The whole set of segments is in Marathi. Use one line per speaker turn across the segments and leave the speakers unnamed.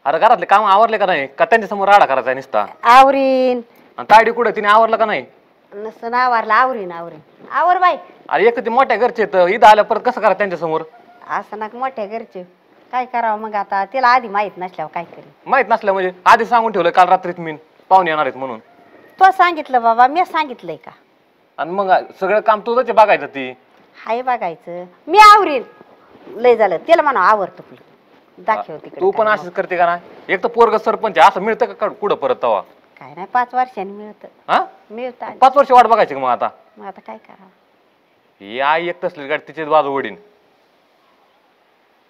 अरे घरातले काम आवरले का नाही का त्यांच्या समोर राडा करायचा नुसता?
आवरीन.
आणि तायडी कुठे तिने आवरलं का नाही?
नसतं आवरला आवरीन आवरीन आवर बाई.
अरे एक ते मोठ्या घरचे तर इथं आल्या परत कसं करा त्यांच्या समोर?
असं ना मोठ्या घरचे काय करावं मग आता तिला आधी माहित नसल्यावर काय करेल.
माहित नसलं म्हणजे आधी सांगून ठेवलं काल रात्रीत मी पाहुणे येणार आहेत म्हणून.
तो सांगितलं बाबा मी सांगितलंय का?
आणि मग सगळं काम तुझंच बघायचं ती.
हाय बघायचं मी आवरीन. लय झालं तिला म्हणा आवरतो दाखव तिकडे.
तू पण असंच करते का ना? एक तर पोरग सरपंच आहे, असं मिळतं का कुठं परत तवा?
काय नाही 5 वर्षांनी मिळतं.
हा
मिळतं
5 वर्ष वाट बघायची का मग आता?
मग आता काय करावं?
ही आई एक तसली गाडी तिचीच बाजू वडीन.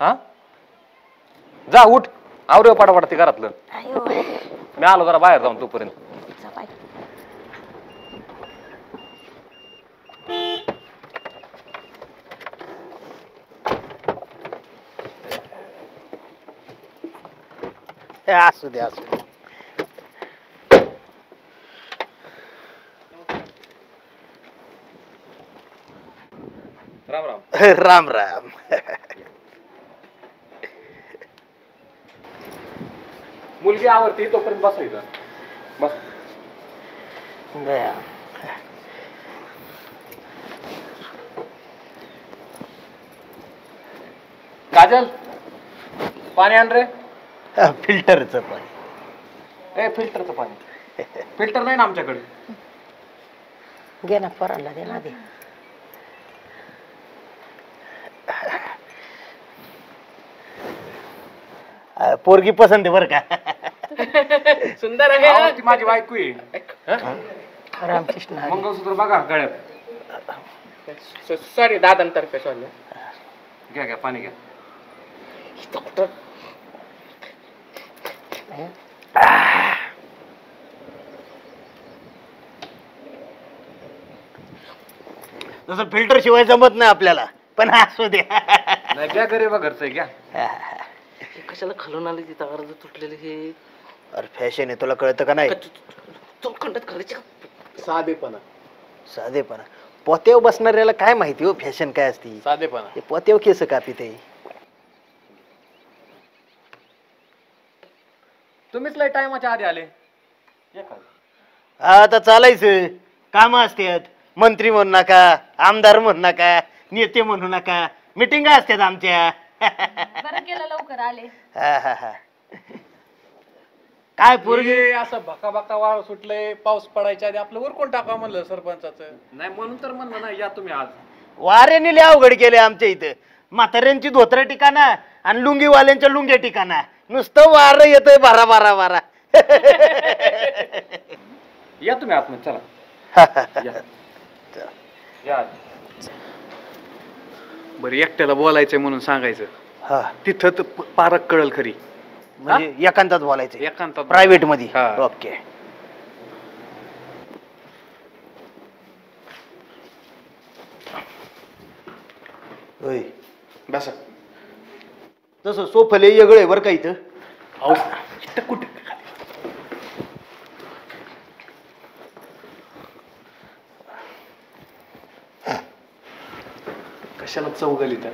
हा जा उठ आवरे पाडापाड ते घरातलं.
अयो
मी आलो जरा बाहेर जाऊन तोपर्यंत.
जा बाई.
असू दे असू दे.
राम राम.
राम राम.
मुलगी आवडती तोपर्यंत बसायचं. बस. काजल पाणी आण रे.
फिल्टरचं पाणी.
ए फिल्टरचं पाणी. फिल्टर नाही ना आमच्याकडे.
घे ना पोरांना दे ना दे.
पोरगी पसंत आहे बरं का?
सुंदर आहे
अहो, ती माझी बायको आहे.
रामकृष्ण हरी.
मंगळसूत्र बघा गळ्यात.
सॉरी दादांतर्फे सॉरी.
घ्या घ्या पाणी घ्या.
जसं फिल्टर शिवाय जमत नाही आपल्याला पण असू दे.
नाही घ्या घरी बघ घरचं घ्या.
कशाला खालून आली तिथं अर्ध तुटलेले हे.
अरे फॅशन आहे तुला कळतं का नाही?
चौखंडात करायचे
साधेपणा.
साधेपणा. पोत्यावर बसणाऱ्याला काय माहिती हो फॅशन काय असती?
साधेपणा.
ते पोत्यावर केस कापित आहे.
तुम्हीच लय टायमाच्या आधी आले.
आता चालायचं. काम असतात. मंत्री म्हणू नका, आमदार म्हणू नका, नेते म्हणू नका, मिटिंग असतात आमच्या.
बरं केलं लवकर आले.
काय पोरगी
असं भका भका वाळ सुटलंय पाऊस पडायच्या आधी आपलं उरकून टाका म्हणलं सरपंचाचं.
नाही म्हणून तर म्हणलं ना या तुम्ही आज.
वाऱ्याने लय अवघड केले आमच्या इथं. म्हाताऱ्यांची धोतर ठिकाणा आणि लुंगीवाल्यांच्या लुंग्या ठिकाणा. नुसतं वारं येतंय बारा बारा बारा.
या तुम्ही आतमध्ये चला. या.
बरं एकट्याला बोलायचंय म्हणून सांगायचं.
हा
तिथं तर पारक कळल खरी.
म्हणजे एकांतात बोलायचं.
एकांतात
प्रायव्हेट मध्ये.
हा.
ओके. होय
बसा.
तसं सोफले वेगळं आहे बरं का इथं.
अहो इथं कुठे कशाला चौगली तर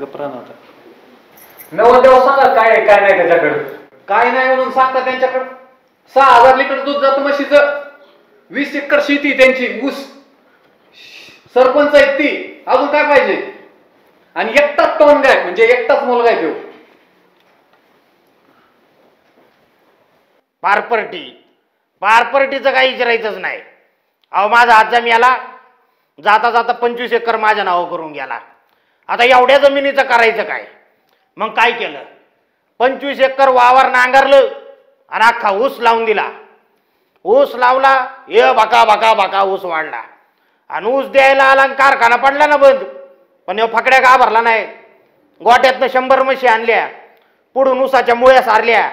गपरा नव्हता.
नवरदेव सांगा काय आहे काय नाही त्याच्याकडे.
काय नाही म्हणून सांगता त्यांच्याकडं. 6000 लिटर दूध जातं म्हशीचं. 20 एकर शेती त्यांची ऊस. सरपंच आहेत ती. अजून काय पाहिजे? आणि एकटाच टोन गाय म्हणजे एकटाच मुलगा आहे तो.
पारपर्टीचं काही विचारायचंच नाही. अहो माझा आजा मिळाला जाता जाता 25 एकर माझ्या नाव करून गेला. आता एवढ्या जमिनीचं करायचं काय? मग काय केलं? 25 एकर वावर नांगरलं आणि अख्खा ऊस लावून दिला. ऊस लावला हे बका बका बका ऊस वाढला आणि ऊस द्यायला आला आणि कारखाना पडला ना बंद. पण हे फकड्या का भरला नाही. गोट्यातनं 100 म्हशी आणल्या. पुढून ऊसाच्या मुळ्या सारल्या.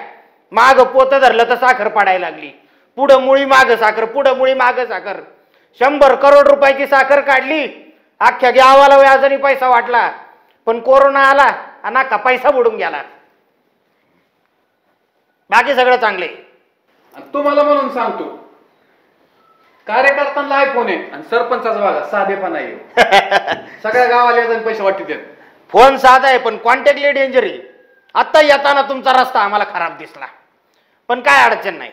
माग पोत धरलं तर साखर पडायला लागली. पुढं मुळी माग साखर, पुढं मुळी माग साखर. 100 करोड रुपयाची साखर काढली. अख्ख्या गावाला व्याजाने पैसा वाटला. पण कोरोना आला आणि अख्खा पैसा बुडून गेला. बाकी सगळं चांगले.
तुम्हाला म्हणून सांगतो कार्यकर्त्यांना आयफोन आहे आणि सरपंचाचा बघा साधेपणा आहे. सगळ्या गावाला पैसे वाटते.
फोन साधा आहे पण कॉन्टॅक्ट लय डेंजर आहे. आत्ता येताना तुमचा रस्ता आम्हाला खराब दिसला, पण काय अडचण नाही,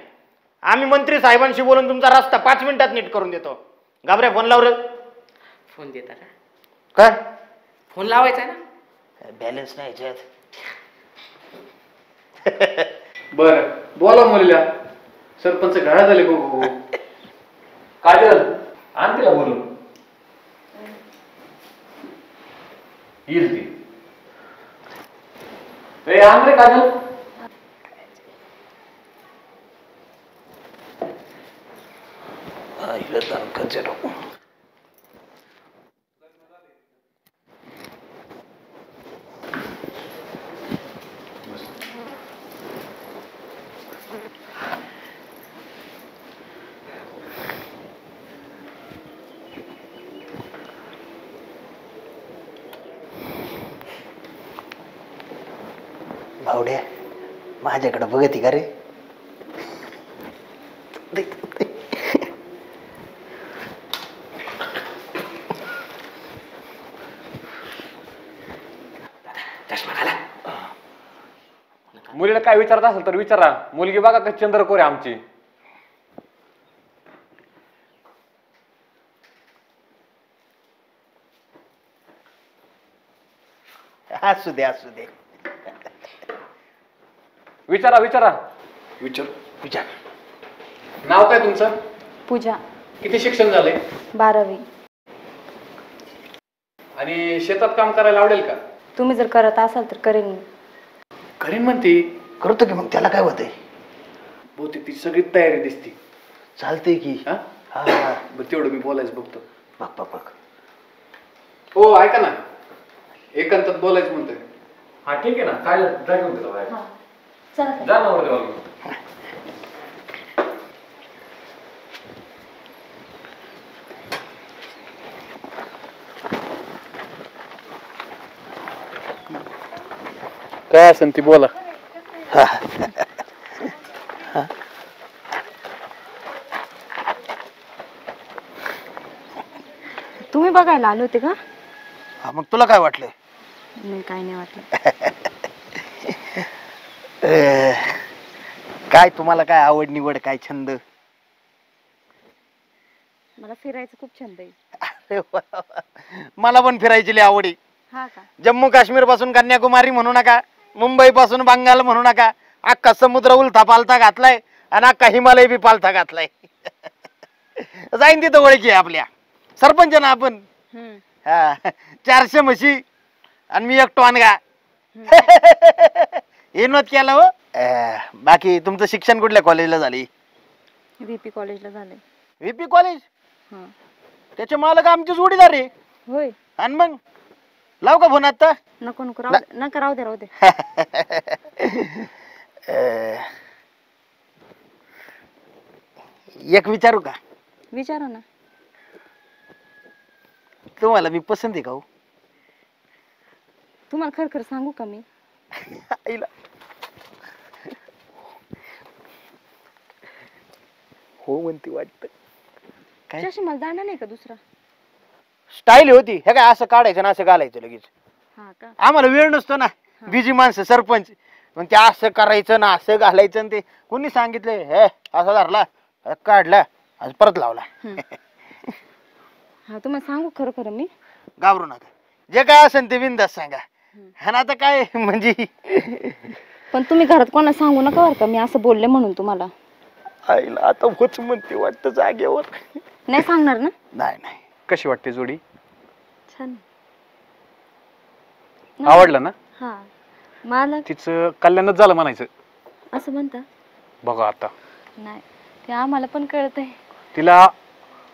आम्ही मंत्री साहेबांशी बोलून तुमचा रस्ता 5 मिनिटात नीट करून देतो. घाबऱ्या फोन लाव रे.
फोन देता का?
काय
फोन लावायचा ना?
बॅलन्स नाही याच्यात.
बर बोला मुलीला. सरपंच घाया झाले बघू.
काजल आण तिला बोलून. येईल ती. ए आण रे काजल.
भावड्या माझ्याकडे बघती का रे?
मुलीला काय विचारत असेल तर विचारा. मुलगी बघा का चंद्रकोर आहे आमची.
असू दे असू दे.
विचारा विचारा.
विचार.
विचार.
नाव काय तुमचं?
पूजा.
किती शिक्षण झालंय?
12वी.
आणि शेतात काम करायला आवडेल का?
तुम्ही जर करत असाल तर करेन मी.
करीन म्हणते.
करतो की मग त्याला काय होतंय?
बहुतेक ती सगळी तयारी दिसते.
चालतंय की.
हा
हा
बरं तेवढं मी बोलायचं बघतो.
बघ बघ बघ.
हो ऐका ना, एकांतात बोलायचं म्हणतोय.
हा ठीक आहे ना. काय जा घेऊन तिला बाहेर.
चला.
जा ना वर देवाला.
काय असेल ती बोला.
तुम्ही बघायला आले होते का?
हा मग तुला काय वाटलं?
नाही काय नाही वाटलं.
काय तुम्हाला काय आवड निवड काय छंद?
मला फिरायचं खूप छंद आहे.
अरे वा वा. मला पण फिरायची लई आवड आहे.
हा का?
जम्मू काश्मीर पासून कन्याकुमारी म्हणू नका, मुंबई पासून बंगाल म्हणू नका, अख्खा समुद्र उलथा पालथा घातलाय आणि अख्खा हिमालय बी पालथा घातलाय. जाईन तिथं ओळखी आहे आपल्या. सरपंच ना आपण. हा 400 म्हशी आणि मी एक टोनगा. हे नोट केलं हो. बाकी तुमचं शिक्षण कुठल्या कॉलेजला झाली?
VP कॉलेजला झालंय.
VP college?
हा.
त्याचे मालक आमचे जोडीदार आहे.
होय.
आणि मग लाव का फोन आता?
नको नको राहू दे. नका राहू दे राहू दे.
एक विचारू का?
विचारा ना.
तुम्हाला मी पसंत आहे का हो?
तुम्हाला खरं खरं सांगू का मी?
आईला. हो म्हणते वाटत. काय
त्याशी मला जाणार नाही का दुसरा?
स्टाईल होती हे काय असं काढायचं ना असं घालायचं लगेच.
हा का?
आम्हाला वेळ नसतो ना, बिजी माणसं सरपंच. मग ते असं करायचं ना असं घालायचं आणि ते कोणी सांगितलं हे असं धरला काढला आज परत लावला.
हा तुम्हाला सांगू खरं खरं मी?
घाबरू नका, जे काय असेल ते बिंदास सांगा. आणि आता काय म्हणजे
पण तुम्ही घरात कोणाला सांगू नका बरं का मी असं बोलले म्हणून तुम्हाला.
आईला आता होच म्हणते वाटतं जागेवर.
नाही सांगणार ना?
नाही नाही.
कशी वाटते जोडी?
छान.
आवडलं ना?
हा. मला
तिचं कल्याणच झालं म्हणायचं.
असं म्हणता?
बघा आता
नाही ते आम्हाला पण कळत आहे.
तिला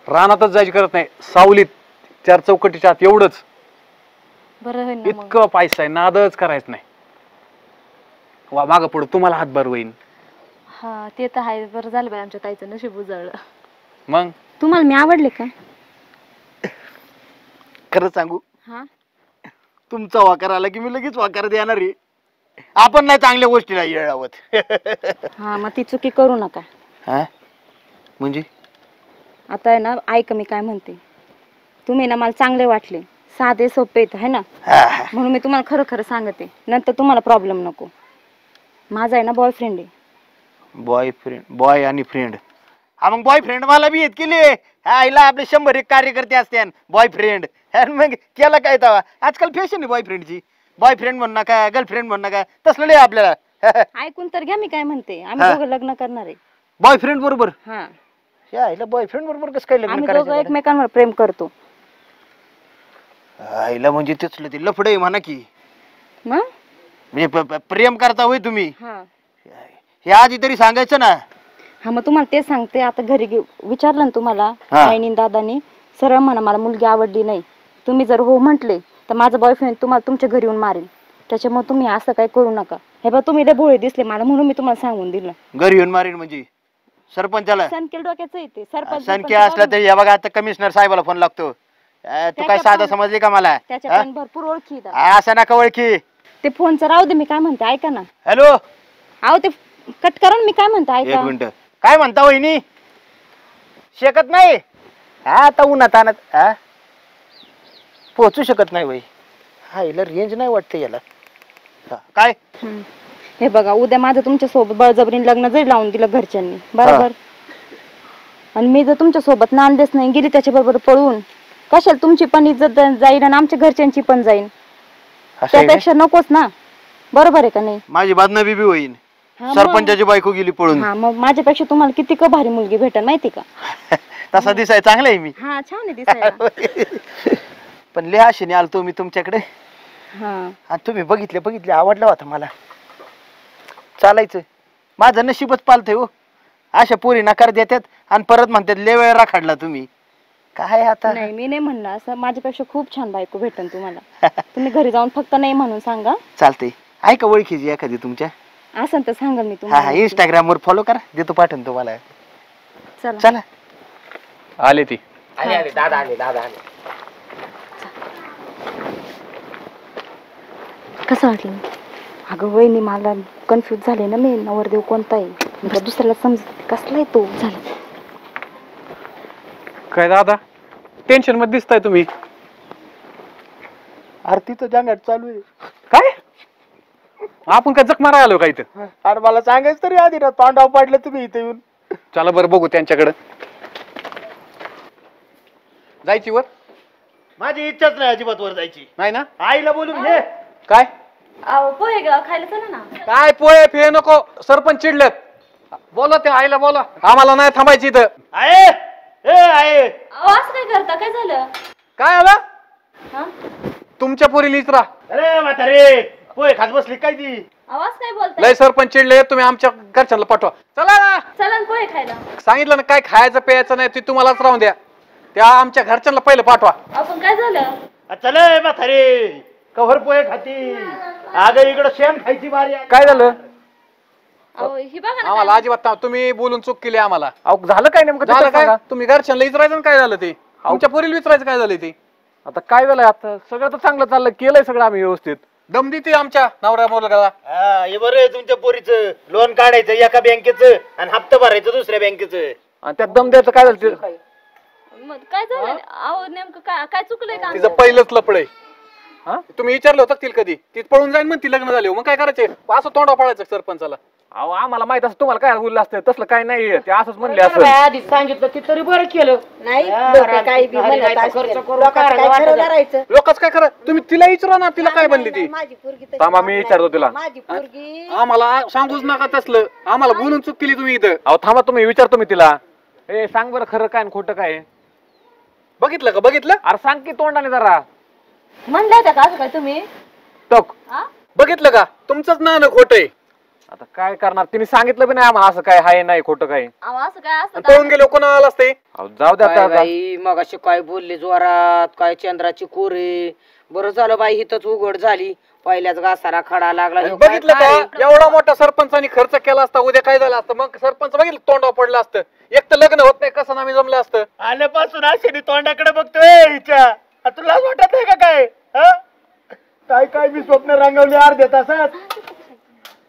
रानातच जायची करत नाही, सावलीत 4 चौकटीच्या आत एवढंच.
बरं होईल ना मग.
इतकं पैसा आहे, नादच करायचं नाही. वा मागं पुढं तुम्हाला हातभार होईन.
हा ते तर आहे. बरं झालं बाई आमच्या ताईचं नशीब उजळलं.
मग
तुम्हाला मी आवडले का?
खरं सांगू,
हा.
तुमचा वाकार आला की मी लगेच वाकार देणार आहे. आपण नाही चांगल्या गोष्टीला येळ लावत.
हा मग ती चुकी करू नका.
हा म्हणजे
आता आहे ना, ऐका मी काय म्हणते. तुम्ही ना मला चांगले वाटले, साधे सोपे आहेत है ना,
हा.
म्हणून मी तुम्हाला खरं खरं सांगते, नंतर तुम्हाला प्रॉब्लेम नको. माझा आहे ना बॉयफ्रेंड आहे.
बॉयफ्रेंड, बॉय आणि फ्रेंड. हा मग बॉयफ्रेंड मला बी येत केली. आईला आपले 100 कार्यकर्ते असते बॉयफ्रेंड. मग केला काय तवा? आजकाल फॅशन आहे बॉयफ्रेंडची. बॉयफ्रेंड म्हणू नका, गर्लफ्रेंड म्हणू नका, तसलं नाही आपल्याला.
ऐकून तर घ्या मी काय म्हणते. आम्ही दोघं लग्न करणार आहे.
बॉयफ्रेंड बरोबर?
हा,
आईला बॉयफ्रेंड बरोबर कसं काय लग्न
आम्ही दोघं
करायचं?
एकमेकांवर प्रेम करतो.
आईला म्हणजे तेचलं ते लफड आहे म्हणा की.
मग
म्हणजे प्रेम करता होय तुम्ही?
हा
हे आधी तरी सांगायचं ना.
हा, मग तुम्हाला तेच सांगते. आता घरी विचारलं ना तुम्हाला
हा.
आईनी दादानी, सरळ म्हणा मला मुलगी आवडली नाही. तुम्ही जर हो म्हटले तर माझा बॉयफ्रेंड तुम्हाला तुमच्या घरी येऊन मारेल. त्याच्यामुळे तुम्ही असं काही करू नका. हे बघा तुम्ही लय भोळे दिसले मला, म्हणून मी तुम्हाला सांगून दिलं.
घरी येऊन मारीन म्हणजे सरपंचाला?
सनकेल डोक्याचं येते सरपंच.
सनकी असला तरी हे बघा आता कमिशनर साहेबाला फोन लागतो. तू काय साधा समजली का मला?
त्याच्या पण भरपूर ओळखी आहेत.
असं नका ओळखी.
ते फोनचं राहू दे, मी काय म्हणते ऐका ना.
हॅलो,
अहो ते कट करा ना, मी काय म्हणते
एक
ऐका.
मिनिट. काय म्हणता वहिनी? शकत नाही? हा आता उन्हात आणत पोहोचू शकत नाही वय. हा याला रेंज नाही वाटते याला. काय?
हम्म. हे बघा उद्या माझं तुमच्या सोबत बळजबरीने लग्न जरी लावून दिलं घरच्यांनी बरोबर, आणि मी जर तुमच्या सोबत नांदेच नाही गेली त्याच्या बरोबर पळून, कशाला तुमची पण इज्जत जाईल आणि आमच्या घरच्यांची पण जाईल.
असं आहे
त्यापेक्षा नकोच ना, बरोबर आहे का नाही?
का? माझी बदनामी बी होईल.
हा, मग.
सरपंचाची बायको गेली पळून.
हा, मग माझ्यापेक्षा तुम्हाला किती का भारी मुलगी भेटेल माहिती का?
तसा दिसाय चांगला आहे मी.
हा छान आहे दिसायला.
पण लय आशेने आलतो मी तुमच्याकडे,
हा
आणि तुम्ही बघितले आवडला होता मला. चालायचं माझं नशीबच पालतंय हो. अशा पोरी नकार देतात आणि परत म्हणतात लय वेळ राखाडला तुम्ही. काय आता?
नाही मी नाही म्हणलं असं, माझ्यापेक्षा खूप छान बायको भेटेल तुम्हाला. तुम्ही घरी जाऊन फक्त नाही म्हणून सांगा.
चालतंय. आहे का ओळखीची एखादी तुमच्या?
असं तर सांगा मी
हा
तुम्हाला.
हा, इंस्टाग्राम वर फॉलो करा, देतो पाठवून तुम्हाला.
चला
चला.
आले ती.
दादा आले.
कसं वाटलं? अगं वहिनी मला कन्फ्यूज झाले ना मी, नवरदेव कोणता आहे मी का दुसऱ्याला समजते कसला आहे तो. झालं
काय दादा टेन्शन मध्ये दिसताय तुम्ही?
आरतीचं जंगाट चालू आहे.
काय आपण काय जख मारायला आलो का इथं?
अरे मला सांगायचं तरी आधी ना, तोंडाव पाडलं तुम्ही इथे येऊन.
चला बरं बघू त्यांच्याकडं. जायची वर?
माझी इच्छाच नाही अजिबात वर जायची.
नाही ना?
आईला बोलून घे.
काय
पोहे खायला चला ना.
काय पोहे फे नको, सरपंच चिडलेत. बोला त्या आईला बोला, आम्हाला नाही थांबायची इथं.
आहे आहे.
असं काय करता? काय झालं?
काय आला? तुमच्या पोरी लिचरा
अरे म्हातारे पोहे खात बसली काय ती?
आवाज काय बोलताय?
लय सरपंच चिडले, तुम्ही आमच्या घरच्यांना पाठवा. चला ना.
चला ना पोहे खायला.
सांगितलं ना काय खायचं प्यायचं नाही ते तुम्हालाच राहून द्या. त्या आमच्या घरच्यांना पहिलं पाठवा.
आपण काय झालं?
चल म्हातारे कव्हर पोहे खाती. अगं इकडं शेण खायची बारी आहे.
काय झालं?
ही बघा
आम्हाला अजिबात तुम्ही बोलून चूक केली आम्हाला.
अहो झालं काय नेमकं?
झालं
तिथं
काय?
सांगा.
तुम्ही घरच्यांना विचारायचं ना काय झालं ते. तुमच्या पोरीला विचारायचं काय झालं ते.
आता काय झालंय? आता सगळं तर चांगलं चाललं, केलंय सगळं आम्ही व्यवस्थित.
दम देते आमच्या नवऱ्या मुलगाला.
हे बरं आहे तुमच्या पोरीचं. लोन काढायचं एका बँकेचं आणि हप्ता भरायचं दुसऱ्या बँकेचं.
आणि त्यात दम द्यायचं काय झालं ते?
काय झालं? अहो नेमकं काय चुकलंय का?
तिचं पहिलंच लपड आहे. तुम्ही विचारलं होतं तिला कधी? ती पळून जाईन म्हणती लग्न झाले, मग काय करायचे? असं तोंडा पडायचं सरपंचाला.
अहो आम्हाला माहित असं, तुम्हाला काय बोललं असतं? तसलं काय नाही, ते असंच म्हणले असं.
आधी सांगितलं ती तरी बरं केलं.
नाही लोकं काही बी म्हणत असतील. लोकांचं काय खरं धरायचं?
लोकच काय करा, तुम्ही तिला विचारा ना, तिला काय बनली ती.
माझी पोरगी तशी
थांबा, मी विचारतो तिला.
माझी पोरगी
आम्हाला सांगूच नका तसलं. आम्हाला बोलून चूक केली तुम्ही इथं.
अहो थांबा, तुम्ही विचारतो मी तिला. ए सांग बरं खरं काय आणि खोटं काय आहे?
बघितलं का? बघितलं?
अरे सांग की तोंडाने जरा.
म्हणलं होतं का असं काय तुम्ही?
टोक.
बघितलं का? तुमचंच नाणं खोटं आहे.
आता काय करणार? तिने सांगितलं बी नाही आम्हाला असं काय हाय नाही खोटं काय.
अहो असं काय असतं
आणि पळून गेलो कोणाला आलं असते?
अहो जाऊ द्या आता.
बाई मग अशी काय बोलले जोरात, काय चंद्राची कोरे. बरं झालं बाई हिथंच उघड झाली. पहिल्याच घासाला खडा लागला.
बघितलं का? एवढा मोठा सरपंचानी खर्च केला असता, उद्या काय झालं असतं? मग सरपंच बघितलं तोंडावर पडलं असतं. एक तर लग्न होत नाही, कसं नामी जमलं असतं.
आल्यापासून असे तोंडाकडे बघतोय हिच्या. तुला वाटत नाही का काय? काय काय मी स्वप्न रंगवली अर्ध्या तासात.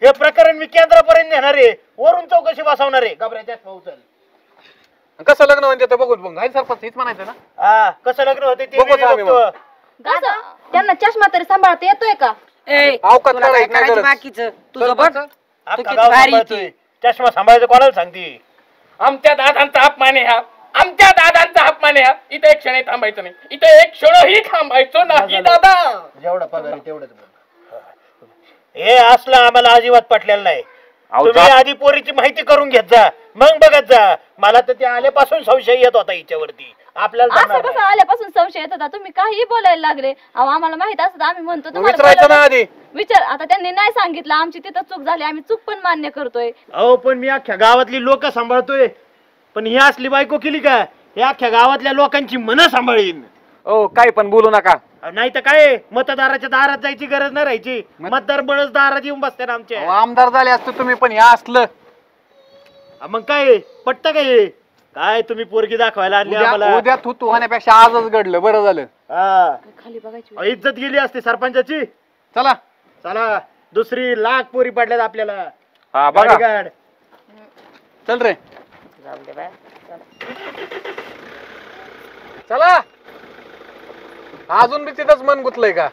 हे प्रकरण मी केंद्रापर्यंत नेणार आहे, वरून चौकशी बसवणार आहे. घाबरायच्यात पाऊसल.
कसं लग्न म्हणजे ते बघूच बघ. सरपंच हेच म्हणायचं ना.
कसं लग्न होते ते
बघूच
मी
आम्ही
बघतो.
कसं त्यांना चष्मा तरी सांभाळता येतोय का?
ए,
अवकात
तुला काय
काढायचं नाही
करायचं
गरज.
बाकीचं तुझं बघ. तू
अख्खा
किती
गाव
भारी
सांभाळतोय.
ती.
चष्मा सांभाळायचं कोणाला सांगते?
आमच्या दादांचा अपमान आहे हा. आमच्या दादांचा अपमान आहे हा. इथे एक क्षण थांबायचं नाही. इथे एक क्षणही थांबायचो नाही दादा.
जेवढा पगार आहे तेवढंच बोल. हे असलं आम्हाला अजिबात पटलेलं नाही.
अहो,
तुम्ही आधी पोरीची माहिती करून घेत जा, मग बघत जा. मला तर ते आल्यापासून संशय येत होता हिच्यावरती. आपल्याला
असं
जमणार
कसं
नाही.
आल्यापासून संशय येत होता? तुम्ही काही बोलायला लागले. अहो आम्हाला माहित असत आम्ही म्हणतो तुम्हाला
विचारायचं ना
पहिलं-
आधी.
विचार. आता त्यांनी नाही सांगितलं, आमची तिथं चूक झाली, आम्ही चूक पण मान्य करतोय.
अहो पण मी अख्ख्या गावातली लोक सांभाळतोय, पण ही असली बायको केली का? हे अख्ख्या गावातल्या लोकांची मनं सांभाळीन.
ओ काही पण बोलू नका.
नाही तर काय, मतदाराच्या दारात जायची गरज नाही राहायची. मतदार बळच दारात येऊन बसते ना
अहो,
आमच्या.
आमदार झाले असते तुम्ही, पण ह्या असलं
मग काय पटत काय? काय तुम्ही पोरगी दाखवायला आणली आम्हाला?
उद्या तू होण्यापेक्षा आजच घडलं, बरं झालं.
हा.
खाली बघायची.
अहो, इज्जत गेली असते सरपंचाची.
चला
चला दुसरी लाख पोरी पडल्यात आपल्याला.
हा बघा.
गाडीगाड.
चल रे
जाऊ दे बाय.
चला. अजून बी तिथंच मन गुतलंय का?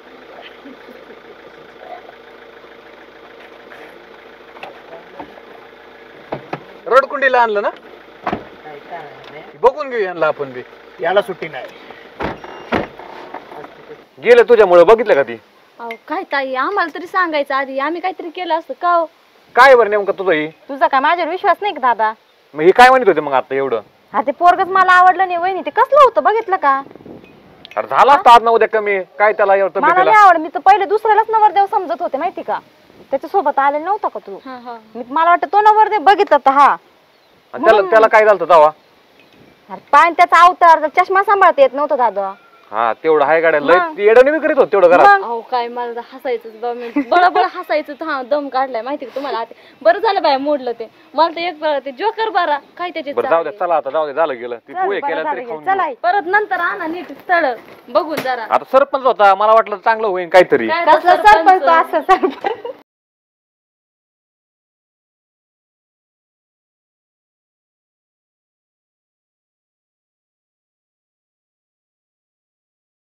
रडकुंडीला आणलं ना, बघून घेऊ यांना आपण बी.
याला सुट्टी नाही.
गेलं तुझ्यामुळे, बघितलं का ती?
अहो काय ताई, आम्हाला तरी सांगायचं आधी, आम्ही काहीतरी केलं असतं का हो?
काय बरं नेमकं तुझं ही?
तुझा काय माझ्यावर विश्वास नाही का दादा?
मग ही काय म्हणत होते मग आता एवढं?
हा ते पोरगच मला आवडलं नाही वहिनी, ते कसलं होतं बघितलं का?
अरे झाला असता आज ना उद्या कमी, काय त्याला एवढं
मला
तब्येतीला?
नाही आवड. मी तर पहिले दुसऱ्यालाच नवरदेव समजत होते माहिती का? त्याच्यासोबत आलेला नव्हता का तू? मला वाटतं तो नवरदेव बघितला तर हा.
आणि त्याला काय झालं तेव्हा?
अरे पाय त्याचा अवतार, चष्मा सांभाळता येत नव्हता दादा.
हा तेवढं हाय गाड्या, लय येडणी बी करीत होत तेवढं घरात.
अहो काय मला हसायचं, बळबळ हसायचं. हा दम काढलाय माहिती का तुम्हाला? बरं झालं बाय मोडलं ते. मला तर एक ते जोकर बारा काय त्याचे
बरं जाऊ दे, चला आता जाऊ दे, झालं गेलं. ती पोहे केल्या तरी खाऊन घेऊ.
चला परत नंतर आणा नीट स्थळ बघून जरा.
आता सरपंच होता, मला वाटलं चांगलं होईल काहीतरी.
कसला सरपंच तो, असं सरपंच